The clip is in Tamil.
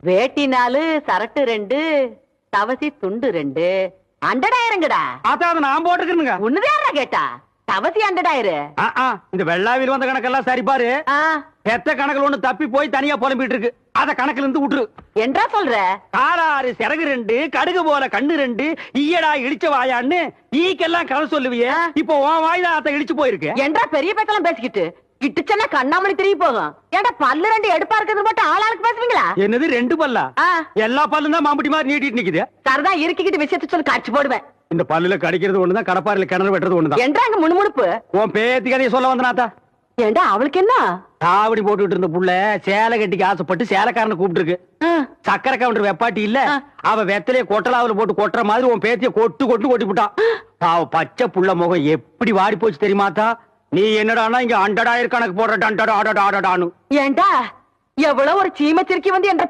வேட்டி 4, சரட்டு 2, தவசி துண்டு 2, அண்டடாயிரங்கடா. அதான் நான் போட்டுக்கிறேனுங்க. உன்னதாரா கேட்டா தவசி அண்டடாயிரம். இந்த வெள்ளாவில் வந்த கணக்கெல்லாம் சரி பாரு. பெத்த கணக்குல ஒண்ணு தப்பி போய் தனியா புலம்பிட்டு இருக்கு. அத கணக்குல இருந்து விட்டுரு. என்றா சொல்ற? காலாறு சிறகு 2, கடுகு போல கண்ணு 2, ஈயடா இடிச்ச வாயான்னு ஈக்கெல்லாம் கதை சொல்லுவியே. இப்போ உன் வாயில அத இடிச்சு போயிருக்கு. என்றா பெரிய பேச்செல்லாம் பேசிக்கிட்டு கிட்டுச்சன்னா கண்ணாமணி திரும்பி போகும். ஏன்டா பல்லு 2 எடுப்பா இருக்கிறது மட்டும் ஆளாளுக்கு பேசுவீங்களா? என்னது 2 பல்லா? எல்லா பல்லும் தான் மாம்பட்டி மாதிரி நீட்டிட்டு நிக்குது. சரதா இருக்கிட்டு விஷயத்தை சொல்லி காட்சி போடுவேன். இந்த பல்லுல கடிக்கிறது ஒண்ணுதான், கடப்பாரில கிணறு வெட்டுறது ஒண்ணுதான். என்றாங்க முணுமுணுப்பு. உன் பேத்தி கதையை சொல்ல வந்தனாத்தா. ஏண்டா அவளுக்கு என்ன? தாவடி போட்டுட்டு இருந்த புள்ள சேலை கட்டிக்கு ஆசைப்பட்டு சேலைக்காரனை கூப்பிட்டு இருக்கு. சக்கரை கவுண்டர் வெப்பாட்டி இல்ல, அவ வெத்தலைய கொட்டலாவில போட்டு கொட்டுற மாதிரி உன் பேத்திய கொட்டி விட்டான். பாவ பச்சை புள்ள முகம் எப்படி வாடி போச்சு தெரியுமாத்தா? நீ என்னடானா இங்க அண்டடாயிரம் கணக்கு போடுற. ஏண்டா எவ்வளவு ஒரு சீமச்சிருக்கி வந்து என்ற